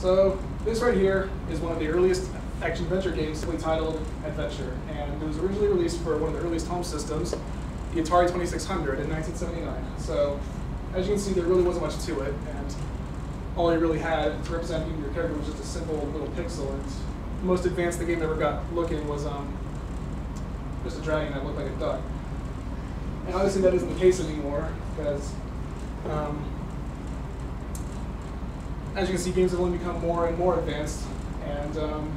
So this right here is one of the earliest action-adventure games, simply titled Adventure, and it was originally released for one of the earliest home systems, the Atari 2600 in 1979. So as you can see, there really wasn't much to it, and all you really had to represent your character was just a simple little pixel, and the most advanced the game ever got looking was just a dragon that looked like a duck. And obviously that isn't the case anymore, because as you can see, games have only become more and more advanced, and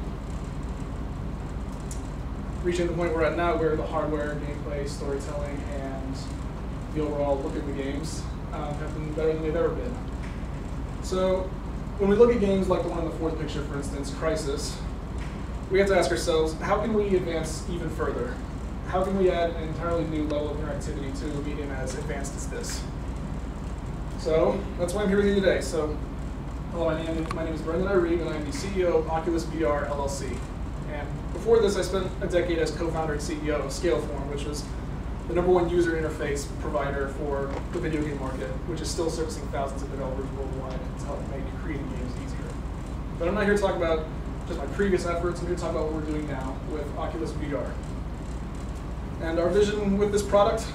reaching the point we're at now where the hardware, gameplay, storytelling, and the overall look of the games have been better than they've ever been. So when we look at games like the one in the fourth picture, for instance, Crisis, we have to ask ourselves, how can we advance even further? How can we add an entirely new level of interactivity to a medium as advanced as this? So that's why I'm here with you today. So hello, my name is Brendan Irene, and I'm the CEO of Oculus VR LLC. And before this, I spent a decade as co-founder and CEO of Scaleform, which was the #1 user interface provider for the video game market, which is still servicing thousands of developers worldwide to help make creating games easier. But I'm not here to talk about just my previous efforts. I'm here to talk about what we're doing now with Oculus VR. And our vision with this product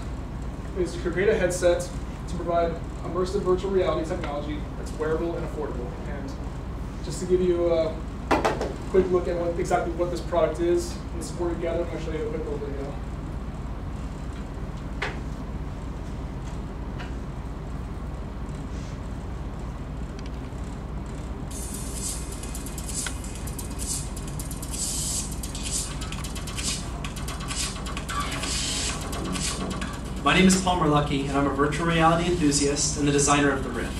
is to create a headset to provide immersive virtual reality technology that's wearable and affordable. And just to give you a quick look at exactly what this product is and the support we gather, I'm going to show you a quick little video. My name is Paul Merlucky, and I'm a virtual reality enthusiast and the designer of the Rift.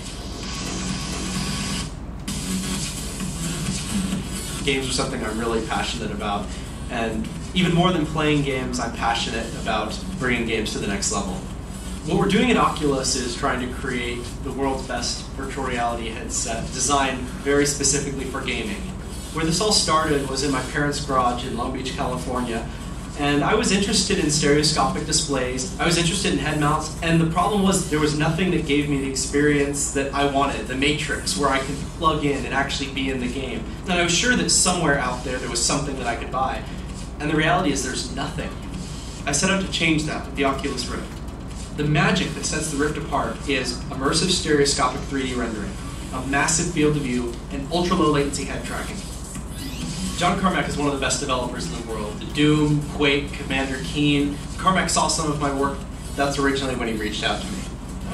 Games are something I'm really passionate about, and even more than playing games, I'm passionate about bringing games to the next level. What we're doing at Oculus is trying to create the world's best virtual reality headset designed very specifically for gaming. Where this all started was in my parents' garage in Long Beach, California. And I was interested in stereoscopic displays, I was interested in head mounts, and the problem was there was nothing that gave me the experience that I wanted, the Matrix, where I could plug in and actually be in the game. And I was sure that somewhere out there was something that I could buy. And the reality is there's nothing. I set out to change that with the Oculus Rift. The magic that sets the Rift apart is immersive stereoscopic 3D rendering, a massive field of view, and ultra-low latency head tracking. John Carmack is one of the best developers in the world. The Doom, Quake, Commander Keen. Carmack saw some of my work. That's originally when he reached out to me.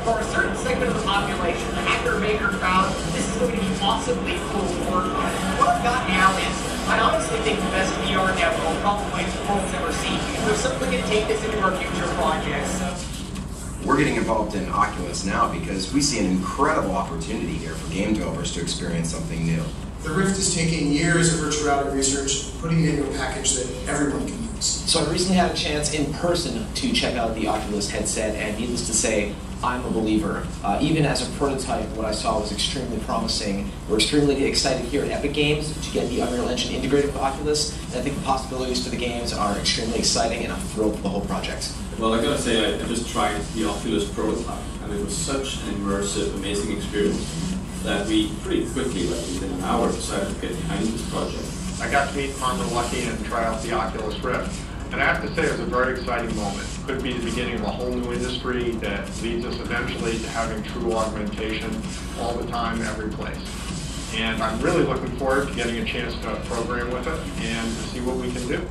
For a certain segment of the population, the hacker maker found this is going to be awesomely cool work. What I've got now is, I honestly think the best VR demo probably the world's ever seen. We're simply going to take this into our future projects. We're getting involved in Oculus now because we see an incredible opportunity here for game developers to experience something new. The Rift is taking years of virtual reality research, putting it into a package that everyone can use. So I recently had a chance in person to check out the Oculus headset, and needless to say, I'm a believer. Even as a prototype, what I saw was extremely promising. We're extremely excited here at Epic Games to get the Unreal Engine integrated with Oculus, and I think the possibilities for the games are extremely exciting, and I'm thrilled with the whole project. Well, I gotta say, I just tried the Oculus prototype, and it was such an immersive, amazing experience that we pretty quickly, like within an hour, decided to get behind this project. I got to meet Tom Merlucky and try out the Oculus Rift. And I have to say it was a very exciting moment. It could be the beginning of a whole new industry that leads us eventually to having true augmentation all the time, every place. And I'm really looking forward to getting a chance to program with it and to see what we can do.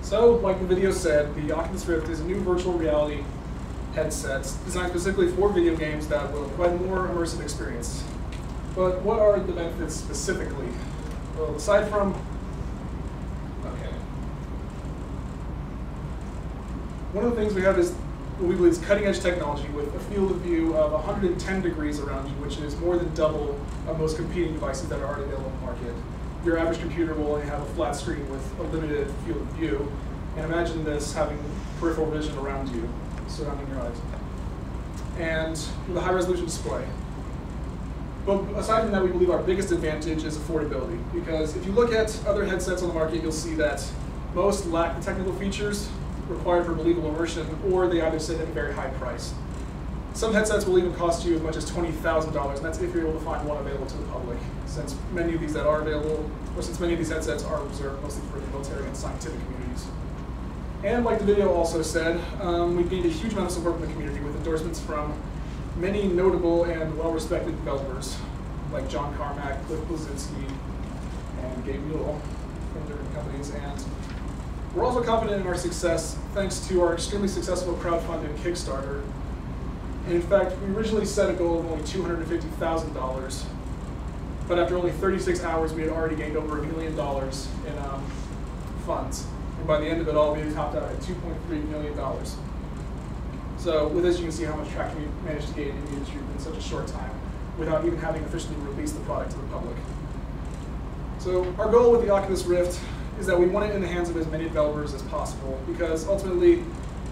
So, like the video said, the Oculus Rift is a new virtual reality headset designed specifically for video games that will provide a more immersive experience. But what are the benefits specifically? Well, aside from, one of the things we have is what we believe is cutting-edge technology with a field of view of 110 degrees around you, which is more than double of most competing devices that are already available in the market. Your average computer will only have a flat screen with a limited field of view. And imagine this having peripheral vision around you, surrounding your eyes. And with a high-resolution display. But aside from that, we believe our biggest advantage is affordability. Because if you look at other headsets on the market, you'll see that Most lack the technical features required for believable immersion, or they either sit at a very high price. Some headsets will even cost you as much as $20,000, and that's if you're able to find one available to the public, since many of these that are available, or since many of these headsets are reserved mostly for the military and scientific communities. And like the video also said, we've gained a huge amount of support from the community with endorsements from many notable and well-respected developers, like John Carmack, Cliff Blazinski, and Gabe Newell from different companies. And we're also confident in our success thanks to our extremely successful crowdfunded Kickstarter. And in fact, we originally set a goal of only $250,000, but after only 36 hours, we had already gained over $1 million in funds. And by the end of it all, we had topped out at $2.3 million. So with this, you can see how much traction we managed to gain in the industry in such a short time without even having officially released the product to the public. So our goal with the Oculus Rift is that we want it in the hands of as many developers as possible, because ultimately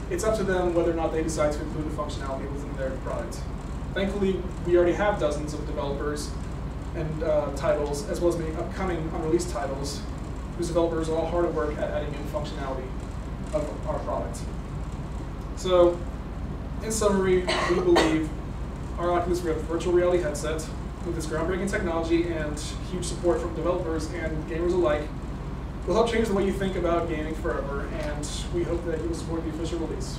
it's up to them whether or not they decide to include the functionality within their product. Thankfully, we already have dozens of developers and titles, as well as many upcoming unreleased titles, whose developers are all hard at work at adding in functionality of our product. So, in summary, we believe our Oculus Rift virtual reality headset, with its groundbreaking technology and huge support from developers and gamers alike, will help change the way you think about gaming forever, and we hope that you will support the official release.